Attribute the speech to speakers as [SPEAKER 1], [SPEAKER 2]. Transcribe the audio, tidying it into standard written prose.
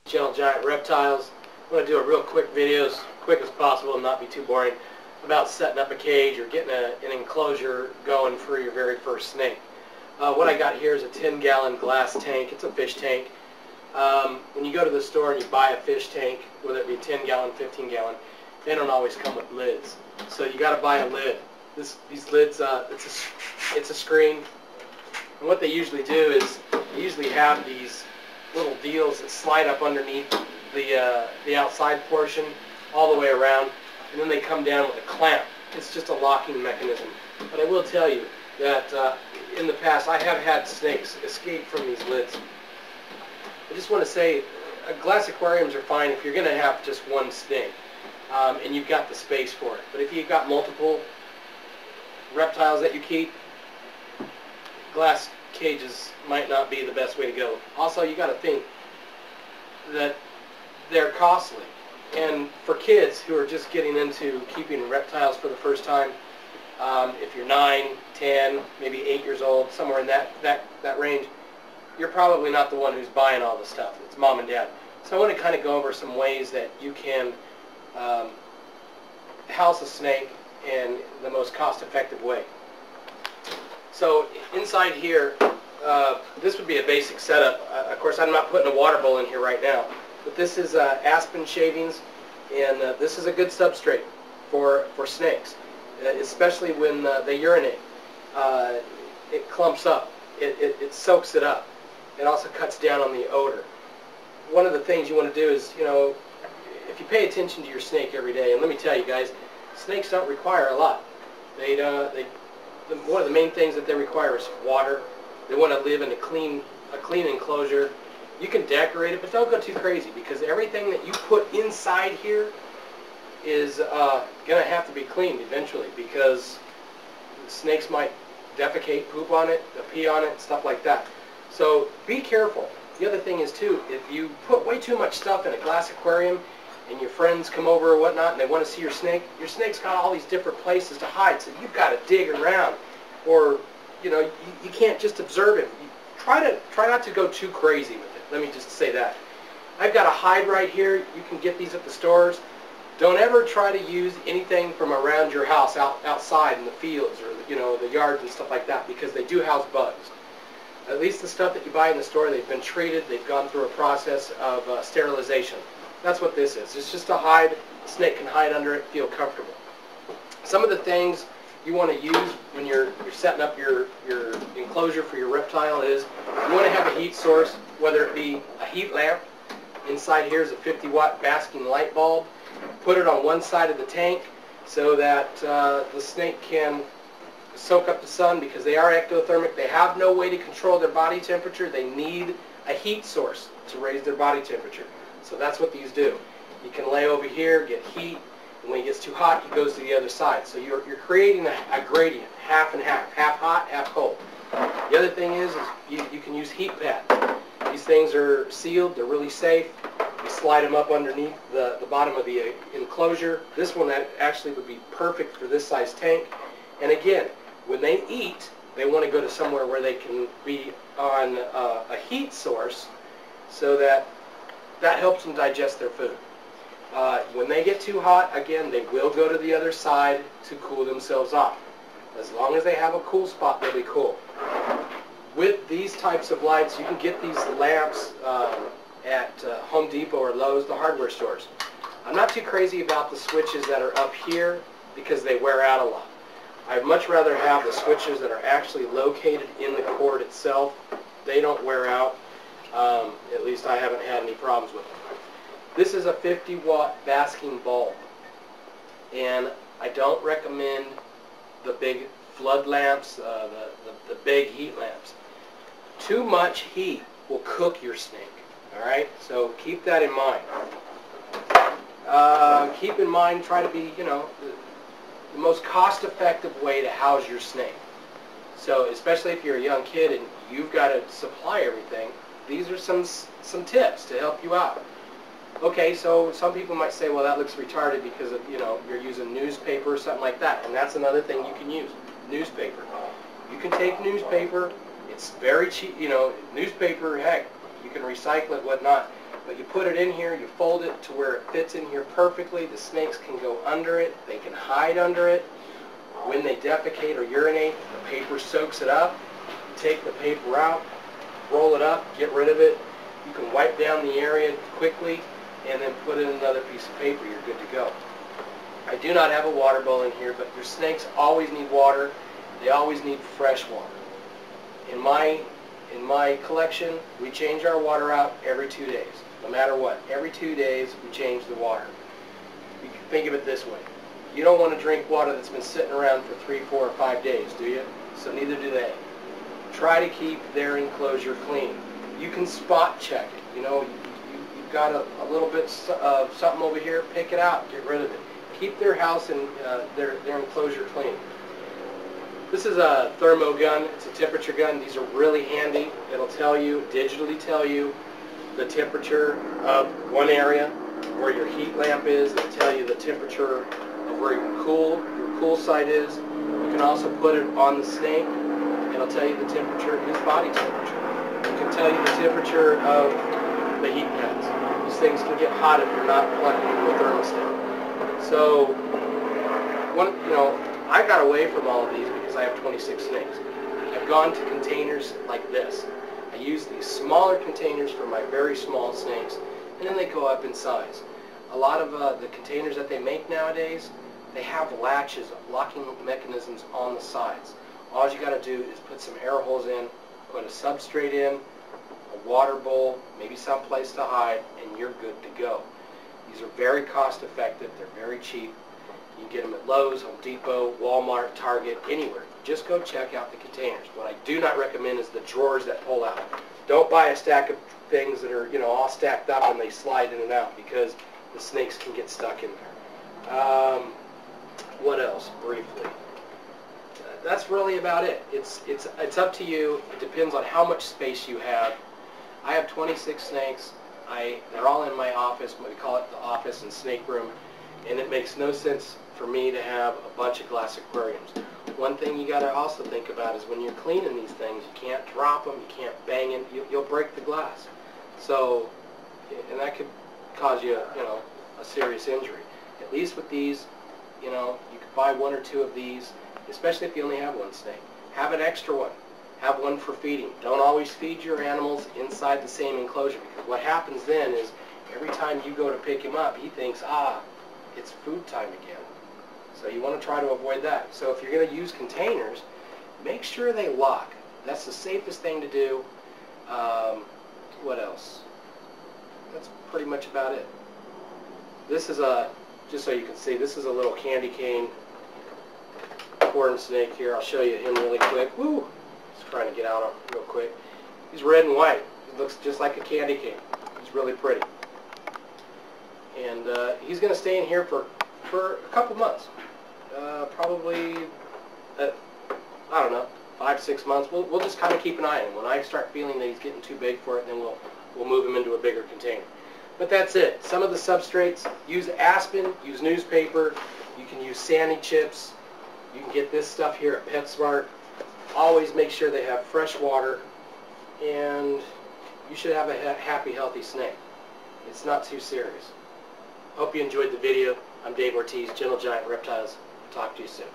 [SPEAKER 1] Channel Giant Reptiles. I'm going to do a real quick video, as quick as possible and not be too boring, about setting up a cage or getting an enclosure going for your very first snake. What I got here is a 10-gallon glass tank. It's a fish tank. When you go to the store and you buy a fish tank, whether it be 10-gallon, 15-gallon, they don't always come with lids. So you got to buy a lid. These lids, it's a screen. And what they usually do is they usually have these little deals that slide up underneath the outside portion all the way around, and then they come down with a clamp. It's just a locking mechanism. But I will tell you that in the past I have had snakes escape from these lids. I just want to say glass aquariums are fine if you're going to have just one snake and you've got the space for it. But if you've got multiple reptiles that you keep, glass cages might not be the best way to go. Also, you got to think that they're costly, and for kids who are just getting into keeping reptiles for the first time, if you're 9, 10, maybe 8 years old, somewhere in that range, you're probably not the one who's buying all the stuff. It's mom and dad. So I want to kind of go over some ways that you can house a snake in the most cost-effective way. So inside here, this would be a basic setup. Of course, I'm not putting a water bowl in here right now, but this is aspen shavings, and this is a good substrate for snakes, especially when they urinate. It clumps up. It soaks it up. It also cuts down on the odor. One of the things you want to do is, if you pay attention to your snake every day, and let me tell you guys, snakes don't require a lot. One of the main things that they require is water. They want to live in a clean enclosure. You can decorate it, but don't go too crazy, because everything that you put inside here is going to have to be cleaned eventually, because snakes might defecate, poop on it, pee on it, stuff like that. So be careful. The other thing is too, if you put way too much stuff in a glass aquarium and your friends come over or whatnot and they want to see your snake's got all these different places to hide, so you've got to dig around, or you can't just observe it. Try not to go too crazy with it. Let me just say that. I've got a hide right here. You can get these at the stores. Don't ever try to use anything from around your house outside in the fields or the yards and stuff like that, because they do house bugs. At least the stuff that you buy in the store, they've been treated. They've gone through a process of sterilization. That's what this is. It's just a hide. The snake can hide under it, feel comfortable. Some of the things you want to use when you're setting up your enclosure for your reptile is you want to have a heat source, whether it be a heat lamp. Inside here is a 50-watt basking light bulb. Put it on one side of the tank so that the snake can soak up the sun, because they are ectothermic. They have no way to control their body temperature. They need a heat source to raise their body temperature. So that's what these do. You can lay over here, get heat, and when it gets too hot, he goes to the other side. So you're creating a gradient, half and half hot, half cold. The other thing is you can use heat pads. These things are sealed. They're really safe. You slide them up underneath the bottom of the enclosure. This one actually would be perfect for this size tank. And again, when they eat, they want to go to somewhere where they can be on a heat source, so that helps them digest their food. When they get too hot, again, they will go to the other side to cool themselves off. As long as they have a cool spot, they'll be cool. With these types of lights, you can get these lamps at Home Depot or Lowe's, the hardware stores. I'm not too crazy about the switches that are up here, because they wear out a lot. I'd much rather have the switches that are actually located in the cord itself. They don't wear out. At least I haven't had any problems with them. This is a 50-watt basking bulb, and I don't recommend the big flood lamps, the big heat lamps. Too much heat will cook your snake. All right, so keep that in mind. Keep in mind, try to be, the most cost-effective way to house your snake. So especially if you're a young kid and you've got to supply everything, these are some tips to help you out. Okay, so some people might say, well, that looks retarded because of, you're using newspaper or something like that, and that's another thing you can use, newspaper. You can take newspaper. It's very cheap, newspaper, heck, you can recycle it, whatnot. But you put it in here, you fold it to where it fits in here perfectly. The snakes can go under it, they can hide under it. When they defecate or urinate, the paper soaks it up. You take the paper out, roll it up, get rid of it. You can wipe down the area quickly and then put in another piece of paper. You're good to go. I do not have a water bowl in here, but your snakes always need water. They always need fresh water. In my collection, we change our water out every 2 days. No matter what, every 2 days we change the water. You can think of it this way. You don't want to drink water that's been sitting around for 3, 4, or 5 days, do you? So neither do they. Try to keep their enclosure clean. You can spot check it. You know, you've got a little bit of something over here, pick it out, get rid of it. Keep their house and their enclosure clean. This is a thermo gun. It's a temperature gun. These are really handy. It'll tell you, digitally tell you, the temperature of one area where your heat lamp is. It'll tell you the temperature of where your cool side is. You can also put it on the snake. It'll tell you the temperature, his body temperature. It can tell you the temperature of the heat pads. These things can get hot if you're not plugged into a thermostat. So, I got away from all of these because I have 26 snakes. I've gone to containers like this. I use these smaller containers for my very small snakes, and then they go up in size. A lot of the containers that they make nowadays, they have latches, locking mechanisms on the sides. All you got to do is put some air holes in, put a substrate in, a water bowl, maybe some place to hide, and you're good to go. These are very cost effective, they're very cheap. You can get them at Lowe's, Home Depot, Walmart, Target, anywhere. Just go check out the containers. What I do not recommend is the drawers that pull out. Don't buy a stack of things that are, all stacked up and they slide in and out, because the snakes can get stuck in there. What else, briefly? That's really about it. It's up to you. It depends on how much space you have. I have 26 snakes. They're all in my office. We call it the office and snake room. And it makes no sense for me to have a bunch of glass aquariums. One thing you got to also think about is when you're cleaning these things, you can't drop them, you can't bang them, you'll break the glass. So, and that could cause you, a serious injury. At least with these, you could buy 1 or 2 of these, especially if you only have one snake. Have an extra one. Have one for feeding. Don't always feed your animals inside the same enclosure, because what happens then is every time you go to pick him up, he thinks, it's food time again. So you want to try to avoid that. So if you're going to use containers, make sure they lock. That's the safest thing to do. What else? That's pretty much about it. This is just so you can see, this is a little candy cane corn snake here. I'll show you him really quick. Woo! Just trying to get out real quick. He's red and white. He looks just like a candy cane. He's really pretty. And he's going to stay in here for a couple months. Probably, I don't know, 5, 6 months. We'll just kind of keep an eye on him. When I start feeling that he's getting too big for it, then we'll move him into a bigger container. But that's it. Some of the substrates, use aspen, use newspaper, you can use sandy chips, you can get this stuff here at PetSmart. Always make sure they have fresh water, and you should have a happy, healthy snake. It's not too serious. Hope you enjoyed the video. I'm Dave Ortiz, Gentle Giant Reptiles. Talk to you soon.